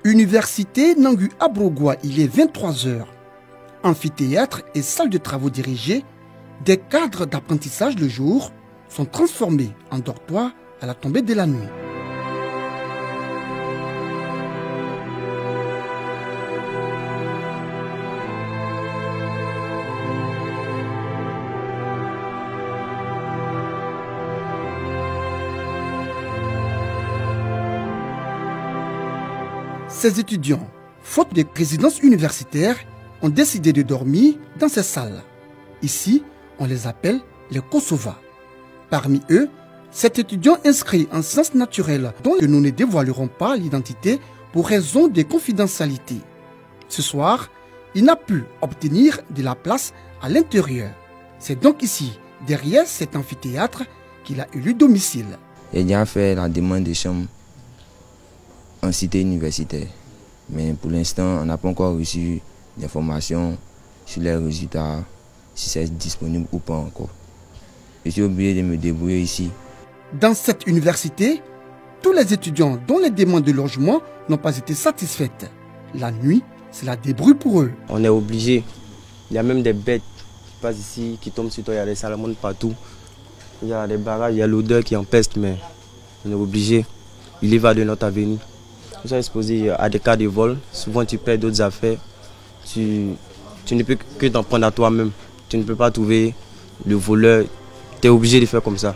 Université Nangu Abrogwa, il est 23 h. Amphithéâtre et salle de travaux dirigés, des cadres d'apprentissage le jour sont transformés en dortoirs à la tombée de la nuit. Ces étudiants, faute de résidence universitaire, ont décidé de dormir dans ces salles. Ici, on les appelle les Kosova. Parmi eux, cet étudiant inscrit en sciences naturelles dont nous ne dévoilerons pas l'identité pour raison de confidentialité. Ce soir, il n'a pu obtenir de la place à l'intérieur. C'est donc ici, derrière cet amphithéâtre, qu'il a élu domicile. J'ai déjà fait la demande de chambre en cité universitaire. Mais pour l'instant, on n'a pas encore reçu d'informations sur les résultats, si c'est disponible ou pas encore. Je suis obligé de me débrouiller ici. Dans cette université, tous les étudiants dont les demandes de logement n'ont pas été satisfaites. La nuit, c'est la débrouille pour eux. On est obligé. Il y a même des bêtes qui passent ici, qui tombent sur toi, il y a des salamandres partout. Il y a des barrages, il y a l'odeur qui empeste, mais on est obligé. Il y va de notre avenir. Nous sommes exposés à des cas de vol. Souvent, tu perds d'autres affaires. Tu ne peux que t'en prendre à toi-même. Tu ne peux pas trouver le voleur. Tu es obligé de faire comme ça.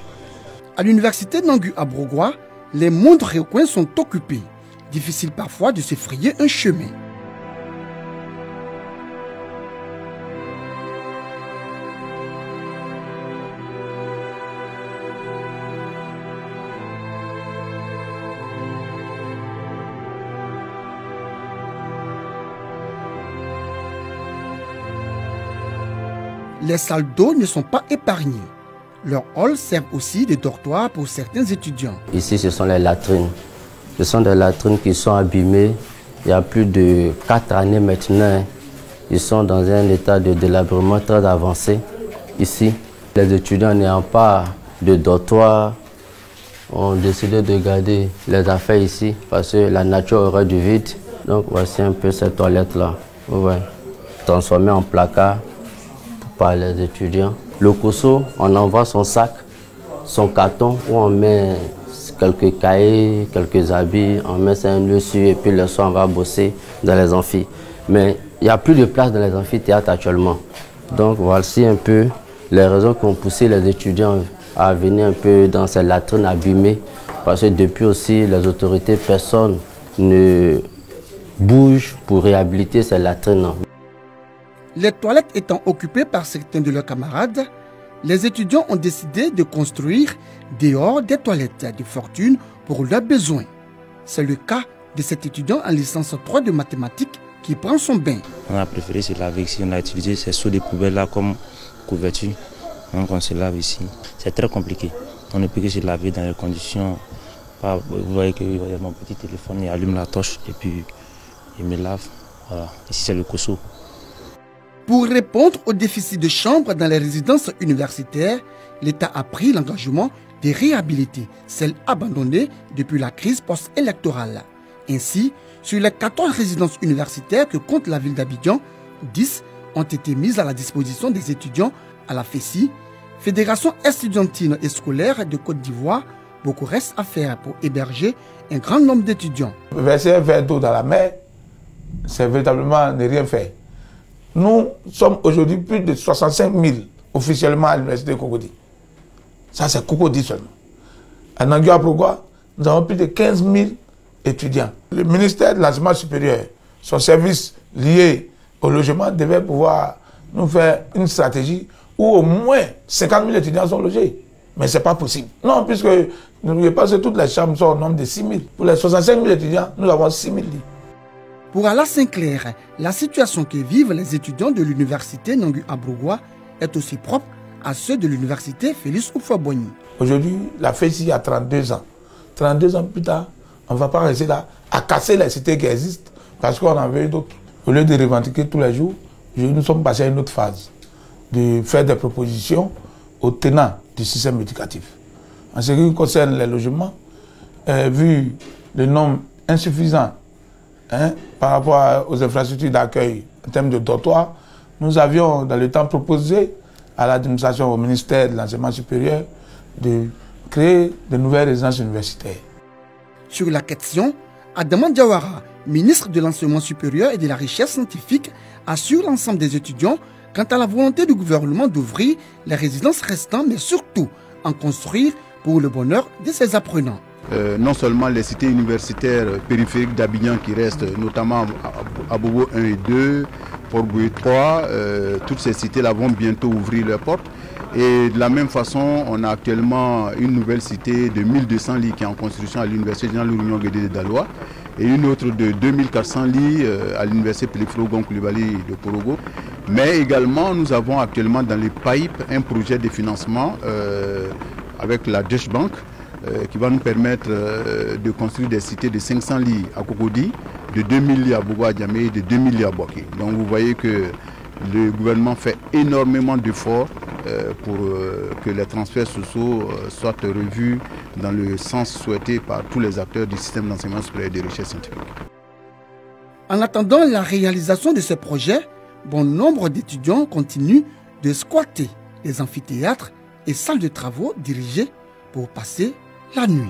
À l'université Nangu Abrogwa, les moindres recoins sont occupés. Difficile parfois de se frayer un chemin. Les salles d'eau ne sont pas épargnées. Leurs halls servent aussi de dortoirs pour certains étudiants. Ici, ce sont les latrines. Ce sont des latrines qui sont abîmées. Il y a plus de 4 années maintenant. Ils sont dans un état de délabrement très avancé. Ici, les étudiants n'ayant pas de dortoir ont décidé de garder les affaires ici parce que la nature aurait du vide. Donc voici un peu cette toilette-là. Ouais. Transformée en placard par les étudiants. Le Koso, on envoie son sac, son carton, où on met quelques cahiers, quelques habits, on met ça dessus et puis le soir on va bosser dans les amphis. Mais il n'y a plus de place dans les amphithéâtres actuellement. Donc voici un peu les raisons qui ont poussé les étudiants à venir un peu dans ces latrines abîmées. Parce que depuis aussi les autorités, personne ne bouge pour réhabiliter ces latrines. Les toilettes étant occupées par certains de leurs camarades, les étudiants ont décidé de construire dehors des toilettes de fortune pour leurs besoins. C'est le cas de cet étudiant en licence 3 de mathématiques qui prend son bain. On a préféré se laver ici, on a utilisé ces seaux de poubelle là comme couverture. Donc on se lave ici. C'est très compliqué. On ne peut que se laver dans les conditions. Vous voyez que mon petit téléphone, il allume la torche et puis il me lave. Voilà. Ici c'est le Koso. Pour répondre au déficit de chambres dans les résidences universitaires, l'État a pris l'engagement de réhabiliter celles abandonnées depuis la crise post-électorale. Ainsi, sur les 14 résidences universitaires que compte la ville d'Abidjan, 10 ont été mises à la disposition des étudiants à la FESI, Fédération estudiantine et scolaire de Côte d'Ivoire. Beaucoup reste à faire pour héberger un grand nombre d'étudiants. Verser un verre d'eau dans la mer, c'est véritablement ne rien faire. Nous sommes aujourd'hui plus de 65 000 officiellement à l'université de Cocody. Ça, c'est Cocody seulement. À Nangu Abrogwa, nous avons plus de 15 000 étudiants. Le ministère de l'enseignement supérieur, son service lié au logement, devait pouvoir nous faire une stratégie où au moins 50 000 étudiants sont logés. Mais ce n'est pas possible. Non, puisque n'oubliez pas que toutes les chambres sont au nombre de 6 000. Pour les 65 000 étudiants, nous avons 6 000 lits. Pour Ala Sinclair, la situation que vivent les étudiants de l'université Nangu Abrogwa est aussi propre à ceux de l'université Félix Houphouët-Boigny. Aujourd'hui, la FESI a 32 ans. 32 ans plus tard, on ne va pas rester là à casser les cités qui existent parce qu'on en veut d'autres. Au lieu de revendiquer tous les jours, nous sommes passés à une autre phase, de faire des propositions aux tenants du système éducatif. En ce qui concerne les logements, vu le nombre insuffisant par rapport aux infrastructures d'accueil en termes de dortoirs, nous avions dans le temps proposé à l'administration, au ministère de l'Enseignement supérieur, de créer de nouvelles résidences universitaires. Sur la question, Adama Diawara, ministre de l'Enseignement supérieur et de la Recherche scientifique, assure l'ensemble des étudiants quant à la volonté du gouvernement d'ouvrir les résidences restantes, mais surtout en construire pour le bonheur de ses apprenants. Non seulement les cités universitaires périphériques d'Abidjan qui restent, notamment à Bobo 1 et 2, Port-Boué 3, toutes ces cités-là vont bientôt ouvrir leurs portes. Et de la même façon, on a actuellement une nouvelle cité de 1200 lits qui est en construction à l'Université générale Lourinho Guédé de Daloa et une autre de 2400 lits à l'Université Pelifro-Gon Coulibaly de Porogo. Mais également, nous avons actuellement dans les pipes un projet de financement avec la Deutsche Bank qui va nous permettre de construire des cités de 500 lits à Cocody, de 2000 lits à Bobo-Adjamé et de 2000 lits à Boaké. Donc vous voyez que le gouvernement fait énormément d'efforts pour que les transferts sociaux soient revus dans le sens souhaité par tous les acteurs du système d'enseignement supérieur et de recherche scientifique. En attendant la réalisation de ce projet, bon nombre d'étudiants continuent de squatter les amphithéâtres et salles de travaux dirigés pour passer la nuit.